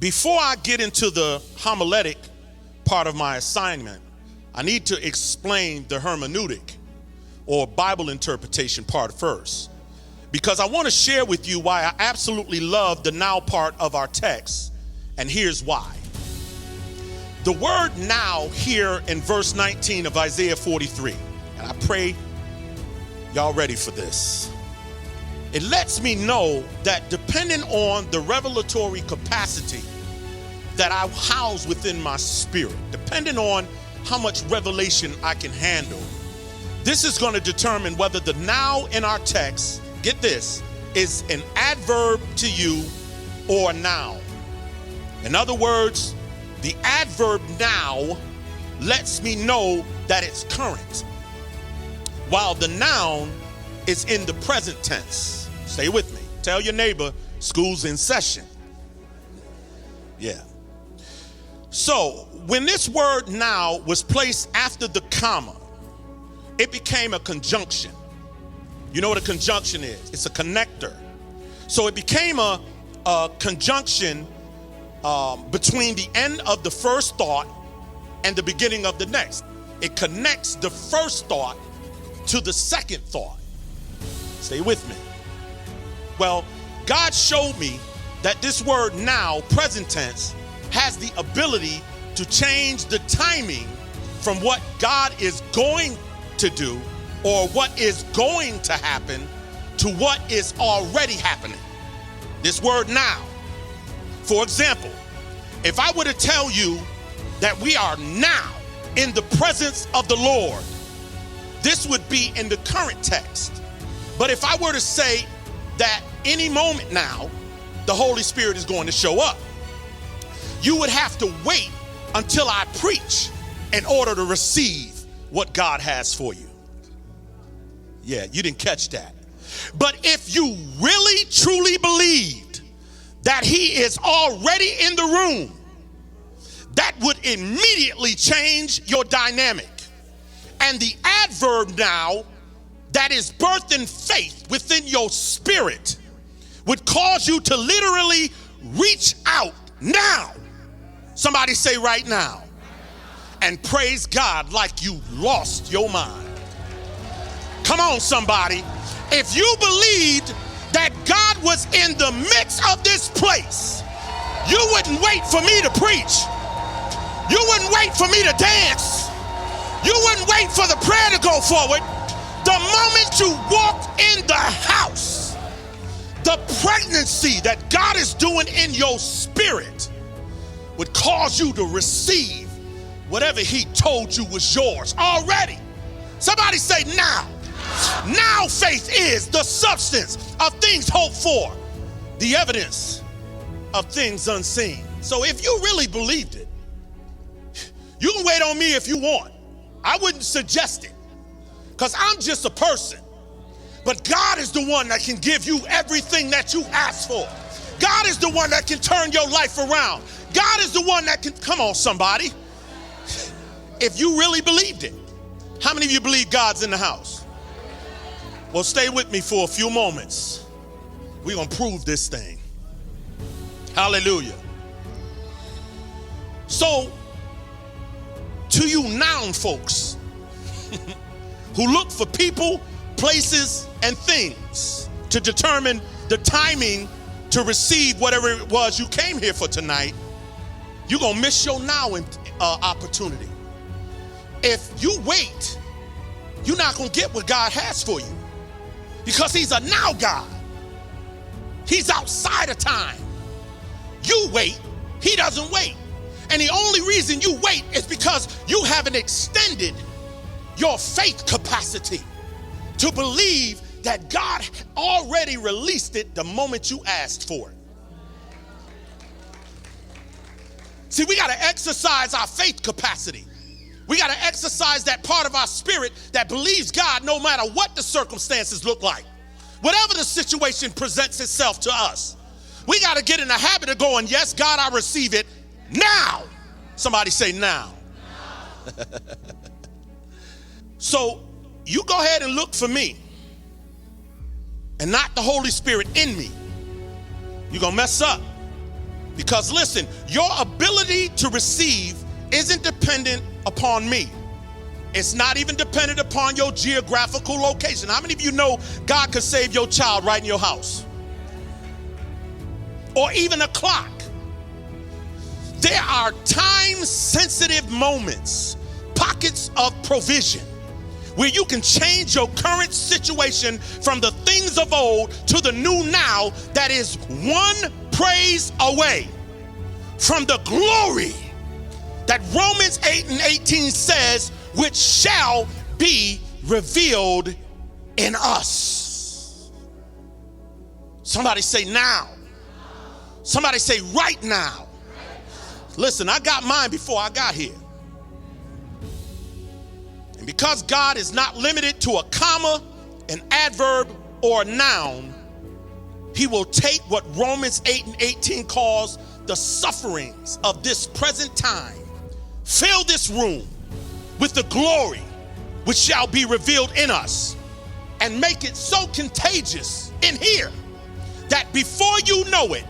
Before I get into the homiletic part of my assignment, I need to explain the hermeneutic or Bible interpretation part first, because I want to share with you why I absolutely love the now part of our text, and here's why. The word now here in verse 19 of Isaiah 43, and I pray y'all ready for this. It lets me know that depending on the revelatory capacity that I house within my spirit, depending on how much revelation I can handle, this is going to determine whether the now in our text, get this, is an adverb to you or a noun. In other words, the adverb now lets me know that it's current, while the noun is in the present tense. Stay with me. Tell your neighbor, school's in session. Yeah. So when this word now was placed after the comma, it became a conjunction. You know what a conjunction is? It's a connector. So it became a conjunction between the end of the first thought and the beginning of the next. It connects the first thought to the second thought. Stay with me. Well, God showed me that this word now, present tense, has the ability to change the timing from what God is going to do or what is going to happen to what is already happening. This word now. For example, if I were to tell you that we are now in the presence of the Lord, this would be in the current text. But if I were to say that any moment now, the Holy Spirit is going to show up, you would have to wait until I preach in order to receive what God has for you. Yeah, you didn't catch that. But if you really truly believed that he is already in the room, that would immediately change your dynamic. And the adverb now that is birthed in faith within your spirit would cause you to literally reach out now. Somebody say right now. And praise God like you lost your mind. Come on, somebody. If you believed that God was in the midst of this place, you wouldn't wait for me to preach. You wouldn't wait for me to dance. You wouldn't wait for the prayer to go forward. The moment you walked in the house, the pregnancy that God is doing in your spirit would cause you to receive whatever he told you was yours already. Somebody say now. Now faith is the substance of things hoped for, the evidence of things unseen. So if you really believed it, you can wait on me if you want. I wouldn't suggest it, because I'm just a person. But God is the one that can give you everything that you ask for. God is the one that can turn your life around. God is the one that can, come on somebody. If you really believed it. How many of you believe God's in the house? Well, stay with me for a few moments. We're going to prove this thing. Hallelujah. So, to you noun folks who look for people, places, and things to determine the timing to receive whatever it was you came here for tonight, you're going to miss your now opportunity. If you wait, you're not going to get what God has for you, because he's a now God. He's outside of time. You wait, he doesn't wait. And the only reason you wait is because you haven't extended your faith capacity to believe that God already released it the moment you asked for it. See, we got to exercise our faith capacity. We got to exercise that part of our spirit that believes God no matter what the circumstances look like. Whatever the situation presents itself to us, we got to get in the habit of going, yes, God, I receive it now. Somebody say now. So you go ahead and look for me and not the Holy Spirit in me. You're going to mess up. Because listen, your ability to receive isn't dependent upon me. It's not even dependent upon your geographical location. How many of you know God could save your child right in your house? Or even a clock. There are time-sensitive moments, pockets of provision, where you can change your current situation from the things of old to the new now that is one praise away from the glory that Romans 8:18 says, which shall be revealed in us. Somebody say now. Somebody say right now. Listen, I got mine before I got here. And because God is not limited to a comma, an adverb, or a noun, he will take what Romans 8:18 calls the sufferings of this present time, fill this room with the glory which shall be revealed in us, and make it so contagious in here that before you know it,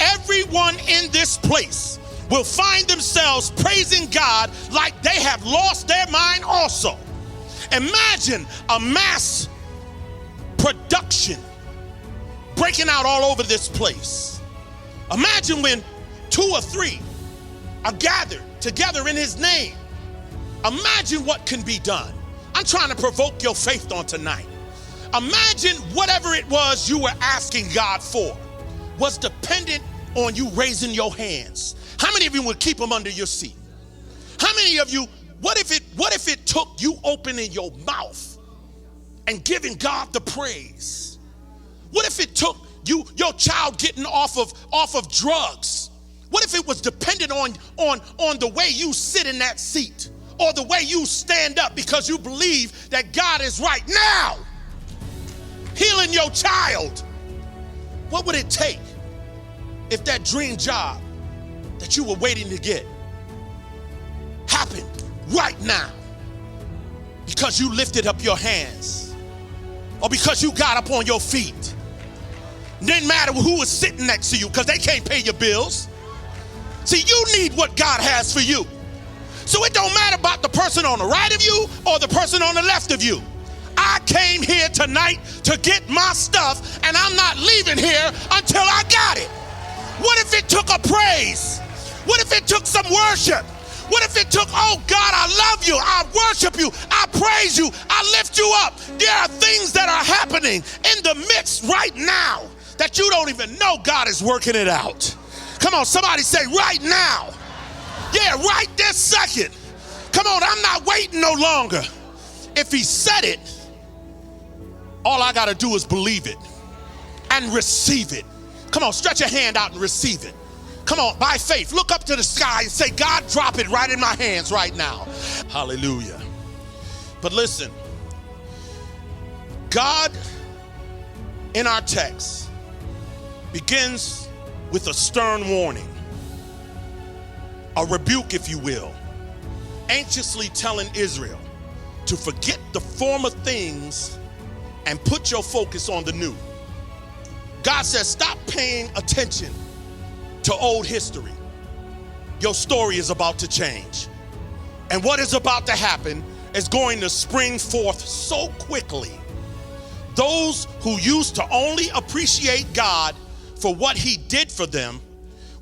everyone in this place will find themselves praising God like they have lost their mind also. Imagine a mass production breaking out all over this place. Imagine when 2 or 3 are gathered together in his name. Imagine what can be done. I'm trying to provoke your faith on tonight. Imagine whatever it was you were asking God for was dependent on you raising your hands. How many of you would keep them under your seat? How many of you, what if it took you opening your mouth and giving God the praise? What if it took your child getting off of drugs? What if it was dependent on the way you sit in that seat or the way you stand up because you believe that God is right now healing your child? What would it take if that dream job that you were waiting to get happened right now because you lifted up your hands or because you got up on your feet? Didn't matter who was sitting next to you because they can't pay your bills. See, you need what God has for you. So it don't matter about the person on the right of you or the person on the left of you. I came here tonight to get my stuff, and I'm not leaving here until I got it. What if it took a praise? What if it took some worship? What if it took, oh God, I love you, I worship you, I praise you, I lift you up. There are things that are happening in the midst right now that you don't even know God is working it out. Come on, somebody say right now. Yeah, right this second. Come on, I'm not waiting no longer. If he said it, all I gotta do is believe it and receive it. Come on, stretch your hand out and receive it. Come on, by faith, look up to the sky and say, God, drop it right in my hands right now. Hallelujah. But listen, God in our text begins with a stern warning, a rebuke, if you will, anxiously telling Israel to forget the former things and put your focus on the new. God says, stop paying attention to old history. Your story is about to change. And what is about to happen is going to spring forth so quickly. Those who used to only appreciate God for what he did for them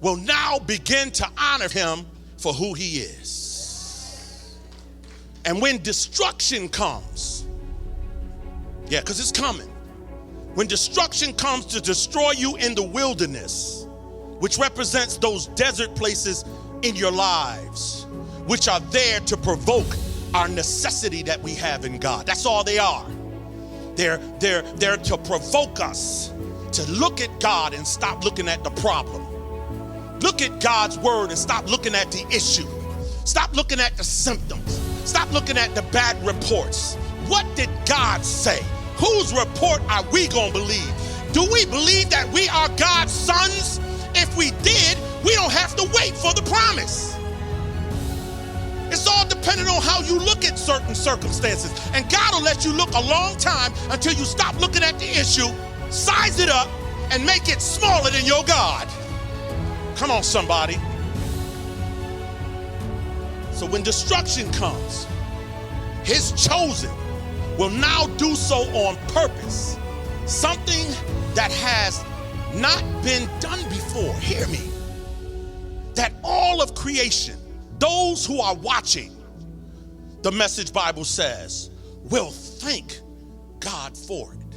will now begin to honor him for who he is. And when destruction comes, yeah, because it's coming. When destruction comes to destroy you in the wilderness, which represents those desert places in your lives, which are there to provoke our necessity that we have in God. That's all they are. They're to provoke us to look at God and stop looking at the problem. Look at God's word and stop looking at the issue. Stop looking at the symptoms. Stop looking at the bad reports. What did God say? Whose report are we going to believe? Do we believe that we are God's sons? If we did, we don't have to wait for the promise. It's all dependent on how you look at certain circumstances. And God will let you look a long time until you stop looking at the issue, size it up, and make it smaller than your God. Come on, somebody. So when destruction comes, his chosen will now do so on purpose. Something that has not been done before. Hear me. That all of creation, those who are watching, the Message Bible says, will thank God for it.